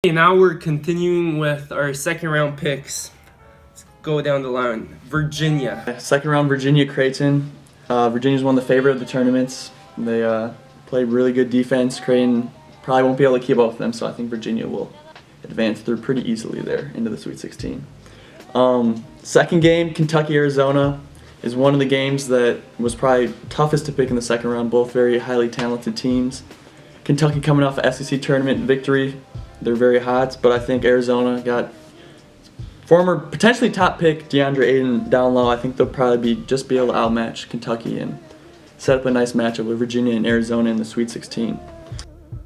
Okay, now we're continuing with our second round picks. Let's go down the line. Virginia. Second round, Virginia Creighton. Virginia's one of the favorite of the tournaments. They play really good defense. Creighton probably won't be able to keep up with them, so I think Virginia will advance through pretty easily there into the Sweet 16. Second game, Kentucky-Arizona, is one of the games that was probably toughest to pick in the second round. Both very highly talented teams. Kentucky coming off a SEC tournament victory. They're very hot, but I think Arizona got former potentially top pick DeAndre Ayton down low. I think they'll probably just be able to outmatch Kentucky and set up a nice matchup with Virginia and Arizona in the Sweet 16.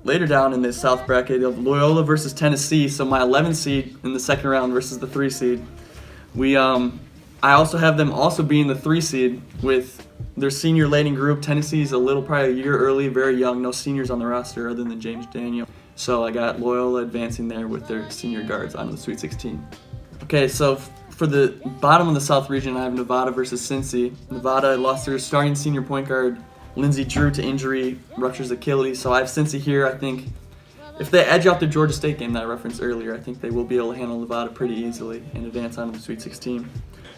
Later down in this South bracket, you have Loyola versus Tennessee. So my 11 seed in the second round versus the 3 seed. I also have them also being the 3 seed with their senior laden group. Tennessee's probably a year early, very young, no seniors on the roster other than James Daniel. So I got Loyola advancing there with their senior guards onto the Sweet 16. Okay, so for the bottom of the South region, I have Nevada versus Cincy. Nevada lost their starting senior point guard, Lindsey Drew, to injury, ruptures Achilles. So I have Cincy here. I think if they edge out the Georgia State game that I referenced earlier, I think they will be able to handle Nevada pretty easily and advance onto the Sweet 16.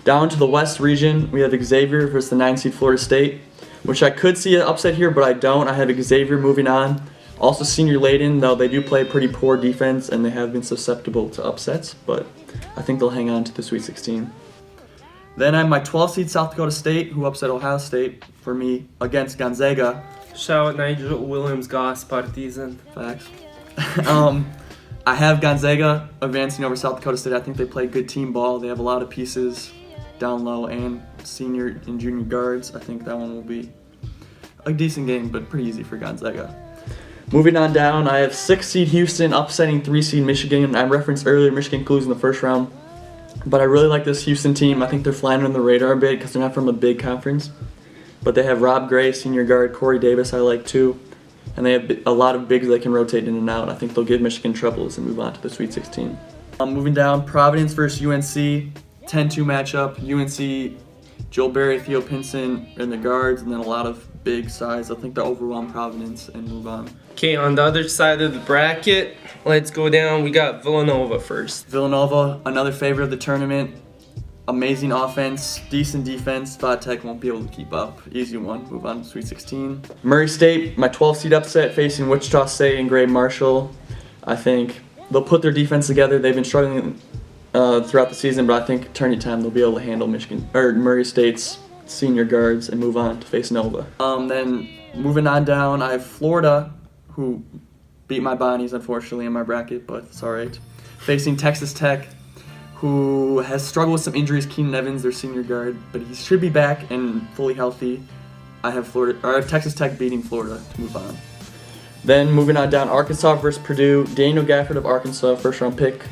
Down to the West region, we have Xavier versus the 9 seed Florida State, which I could see an upset here, but I don't. I have Xavier moving on. Also senior laden, though they do play pretty poor defense and they have been susceptible to upsets, but I think they'll hang on to the Sweet 16. Then I have my 12 seed South Dakota State, who upset Ohio State for me against Gonzaga. Shout out Nigel Williams, Goss, Partizan. Facts. I have Gonzaga advancing over South Dakota State. I think they play good team ball. They have a lot of pieces down low and senior and junior guards. I think that one will be a decent game, but pretty easy for Gonzaga. Moving on down, I have 6 seed Houston upsetting 3 seed Michigan. I referenced earlier Michigan losing the first round, but I really like this Houston team. I think they're flying under the radar a bit because they're not from a big conference. But they have Rob Gray, senior guard, Corey Davis I like too, and they have a lot of bigs that can rotate in and out. I think they'll give Michigan troubles and move on to the Sweet 16. Moving down, Providence versus UNC, 10-2 matchup. UNC, Joel Berry, Theo Pinson in the guards, and then a lot of big size. I think they'll overwhelm Providence and move on. Okay, on the other side of the bracket, let's go down. We got Villanova first. Villanova, another favorite of the tournament. Amazing offense, decent defense. Tech won't be able to keep up. Easy one, move on to Sweet 16. Murray State, my 12 seed upset facing Wichita State and Gray Marshall. I think they'll put their defense together. They've been struggling throughout the season, but I think tourney time they'll be able to handle Murray State's senior guards and move on to face Nova. Then moving on down, I have Florida, who beat my Bonnies unfortunately in my bracket, but it's alright. Facing Texas Tech, who has struggled with some injuries. Keenan Evans, their senior guard, but he should be back and fully healthy. I have Texas Tech beating Florida to move on. Then moving on down, Arkansas versus Purdue. Daniel Gafford of Arkansas, first round pick,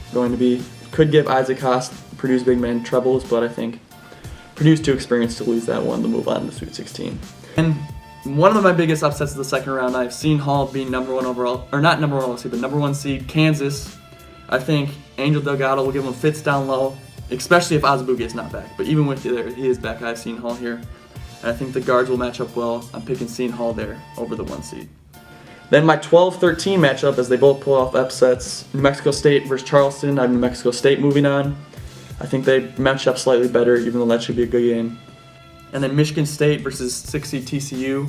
could give Isaac Haas, Purdue's big man, troubles, but I think Purdue's too experienced to lose that one to move on to the Sweet 16. And one of my biggest upsets of the second round, I've seen Hall being number 1 overall, or not number 1 overall seed, but number 1 seed, Kansas. I think Angel Delgado will give him fits down low, especially if Azubuike is not back. But even with he is back, I've seen Hall here. And I think the guards will match up well. I'm picking Seton Hall there over the 1 seed. Then my 12-13 matchup, as they both pull off upsets, New Mexico State versus Charleston. I have New Mexico State moving on. I think they match up slightly better, even though that should be a good game. And then Michigan State versus 6 seed TCU.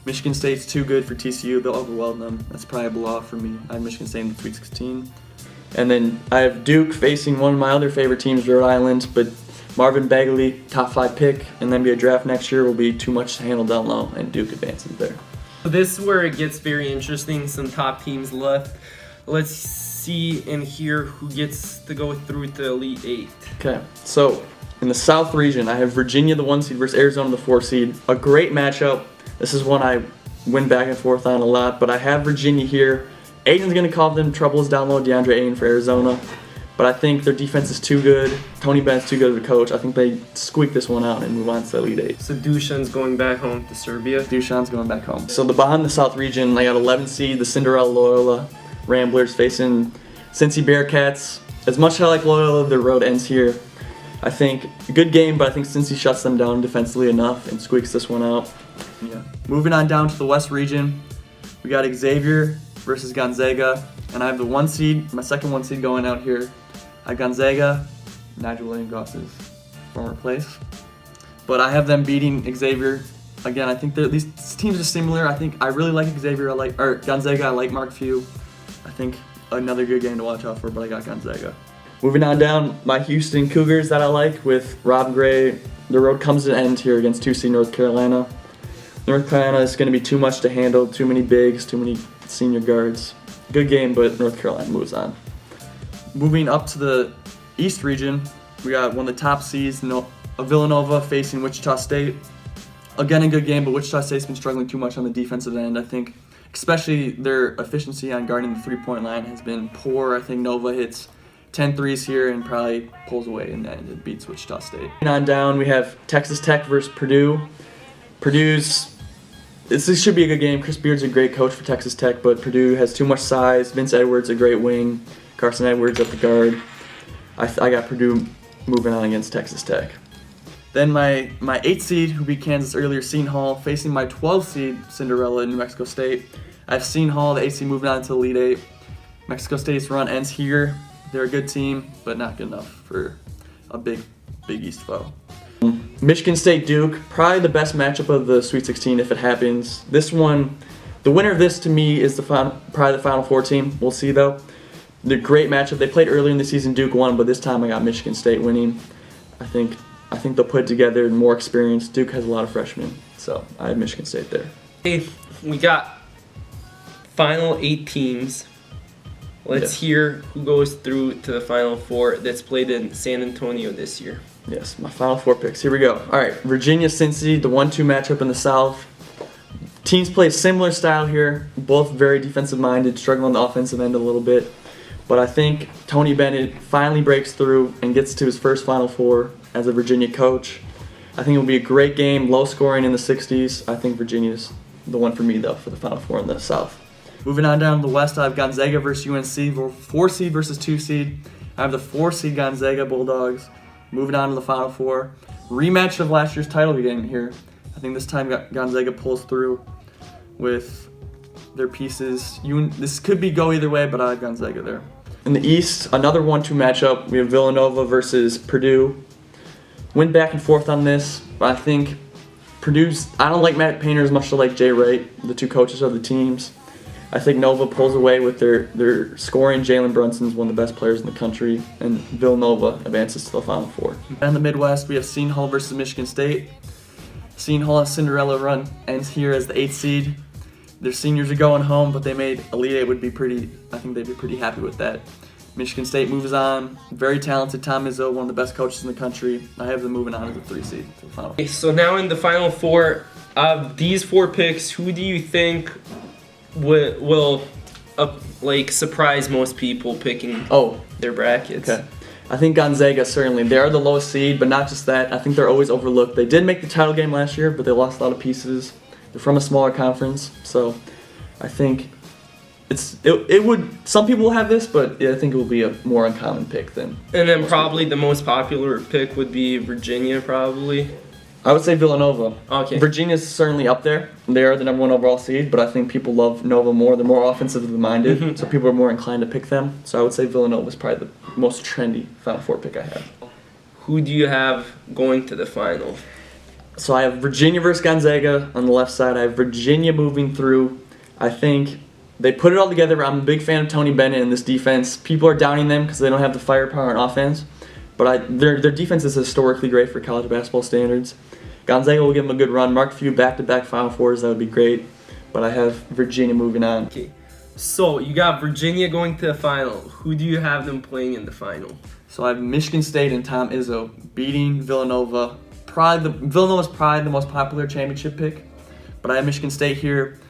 Michigan State's too good for TCU. They'll overwhelm them. That's probably a blowout for me. I have Michigan State in the Sweet 16. And then I have Duke facing one of my other favorite teams, Rhode Island, but Marvin Bagley, top 5 pick, and then be a draft next year will be too much to handle down low, and Duke advances there. This is where it gets very interesting. Some top teams left. Let's see and hear who gets to go through to the Elite 8. Okay, so in the South region, I have Virginia, the 1 seed, versus Arizona, the 4 seed. A great matchup. This is one I went back and forth on a lot, but I have Virginia here. Aiden's going to cause them troubles down low, DeAndre Ayton for Arizona. But I think their defense is too good. Tony Bennett's too good of a coach. I think they squeak this one out and move on to the Elite 8. So Dushan's going back home to Serbia. Dushan's going back home. So behind the South region, I got 11 seed, the Cinderella Loyola Ramblers facing Cincy Bearcats. As much as I like Loyola, their road ends here. I think a good game, but I think Cincy shuts them down defensively enough and squeaks this one out. Yeah. Moving on down to the West region, we got Xavier versus Gonzaga. And I have the 1 seed, my second 1 seed going out here. I have Gonzaga, Nigel Williams-Goss's former place. But I have them beating Xavier. Again, I think these teams are similar. I really like Xavier. Gonzaga. I like Mark Few. I think another good game to watch out for, but I got Gonzaga. Moving on down, my Houston Cougars that I like with Rob Gray. The road comes to an end here against 2 seed North Carolina. North Carolina is going to be too much to handle. Too many bigs, too many senior guards. Good game, but North Carolina moves on. Moving up to the East region, we got one of the top seeds, Villanova facing Wichita State. Again, a good game, but Wichita State's been struggling too much on the defensive end. I think, especially their efficiency on guarding the three-point line has been poor. I think Nova hits 10 threes here and probably pulls away in the end and beats Wichita State. On down, we have Texas Tech versus Purdue. This should be a good game. Chris Beard's a great coach for Texas Tech, but Purdue has too much size. Vince Edwards, a great wing. Carson Edwards at the guard. I got Purdue moving on against Texas Tech. Then my 8th seed, who beat Kansas earlier, Seton Hall, facing my 12th seed, Cinderella in New Mexico State. I have Seton Hall, the 8th seed, moving on to the Elite 8. Mexico State's run ends here. They're a good team, but not good enough for a big East foe. Michigan State Duke, probably the best matchup of the Sweet 16 if it happens. This one, the winner of this to me is probably the Final Four team. We'll see though. The great matchup. They played earlier in the season. Duke won, but this time I got Michigan State winning. I think they'll put it together. More experience. Duke has a lot of freshmen, so I have Michigan State there. Hey, we got final 8 teams. Let's hear who goes through to the Final Four that's played in San Antonio this year. Yes, my Final Four picks. Here we go. All right, Virginia-Cincy, the 1-2 matchup in the South. Teams play a similar style here. Both very defensive-minded, struggle on the offensive end a little bit. But I think Tony Bennett finally breaks through and gets to his first Final Four as a Virginia coach. I think it will be a great game, low scoring in the 60s. I think Virginia's the one for me, though, for the Final Four in the South. Moving on down to the West, I have Gonzaga versus UNC, 4 seed versus 2 seed. I have the 4 seed Gonzaga Bulldogs. Moving on to the Final Four. Rematch of last year's title game here. I think this time Gonzaga pulls through with their pieces. This could go either way, but I have Gonzaga there. In the East, another 1-2 matchup. We have Villanova versus Purdue. Went back and forth on this, but I think I don't like Matt Painter as much as I like Jay Wright, the 2 coaches of the teams. I think Nova pulls away with their scoring. Jalen Brunson's one of the best players in the country, and Villanova advances to the Final Four. And in the Midwest, we have Seton Hall versus Michigan State. Seton Hall's Cinderella run ends here as the 8th seed. Their seniors are going home, but they made Elite Eight I think they'd be pretty happy with that. Michigan State moves on. Very talented Tom Izzo, one of the best coaches in the country. I have them moving on as a 3 seed to the Final Four. Okay, so now in the Final Four, of these 4 picks, who do you think will surprise most people picking their brackets? Okay. I think Gonzaga, certainly. They are the lowest seed, but not just that. I think they're always overlooked. They did make the title game last year, but they lost a lot of pieces. They're from a smaller conference, so I think it would. Some people will have this, but I think it will be a more uncommon pick than. And then probably the most popular pick would be Virginia, probably. I would say Villanova. Okay. Virginia's certainly up there. They are the number 1 overall seed, but I think people love Nova more. They're more offensively minded, so people are more inclined to pick them. So I would say Villanova is probably the most trendy Final Four pick I have. Who do you have going to the final? So I have Virginia versus Gonzaga on the left side. I have Virginia moving through. I think they put it all together. I'm a big fan of Tony Bennett and this defense. People are downing them because they don't have the firepower on offense, but their defense is historically great for college basketball standards. Gonzaga will give them a good run. Mark Few back-to-back Final Fours, that would be great. But I have Virginia moving on. Okay, so you got Virginia going to the final. Who do you have them playing in the final? So I have Michigan State and Tom Izzo beating Villanova. Villanova's probably the most popular championship pick, but I have Michigan State here.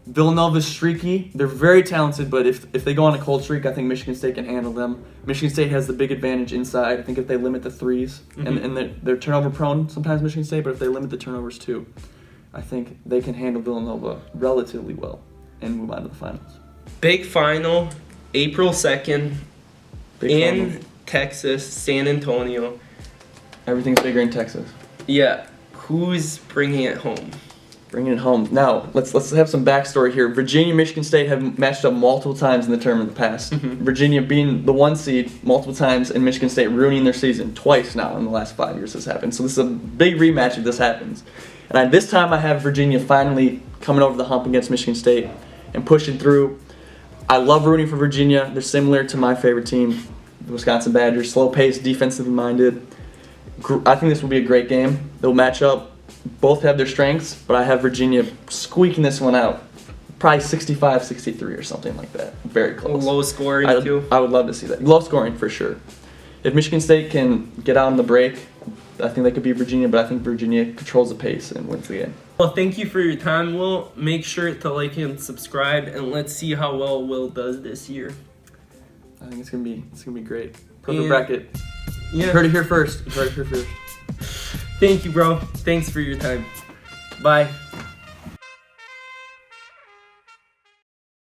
Villanova's streaky. They're very talented, but if they go on a cold streak, I think Michigan State can handle them. Michigan State has the big advantage inside. I think if they limit the threes, and they're turnover prone sometimes, Michigan State, but if they limit the turnovers too, I think they can handle Villanova relatively well and move on to the finals. Big final, April 2nd, in Texas, San Antonio. Everything's bigger in Texas. Yeah. Who's bringing it home? Bringing it home. Now, let's have some backstory here. Virginia and Michigan State have matched up multiple times in the tournament in the past. Virginia being the 1 seed multiple times, and Michigan State ruining their season twice now in the last 5 years this happened. So this is a big rematch if this happens. And this time I have Virginia finally coming over the hump against Michigan State and pushing through. I love rooting for Virginia. They're similar to my favorite team, the Wisconsin Badgers. Slow-paced, defensively minded. I think this will be a great game. They'll match up. Both have their strengths, but I have Virginia squeaking this one out. Probably 65-63 or something like that. Very close. Low scoring, too. I would love to see that. Low scoring for sure. If Michigan State can get out on the break, I think they could beat Virginia, but I think Virginia controls the pace and wins the game. Well, thank you for your time, Will. Make sure to like and subscribe, and let's see how well Will does this year. I think it's gonna be great. Perfect bracket. Yeah. You heard it here first. Thank you, bro. Thanks for your time. Bye.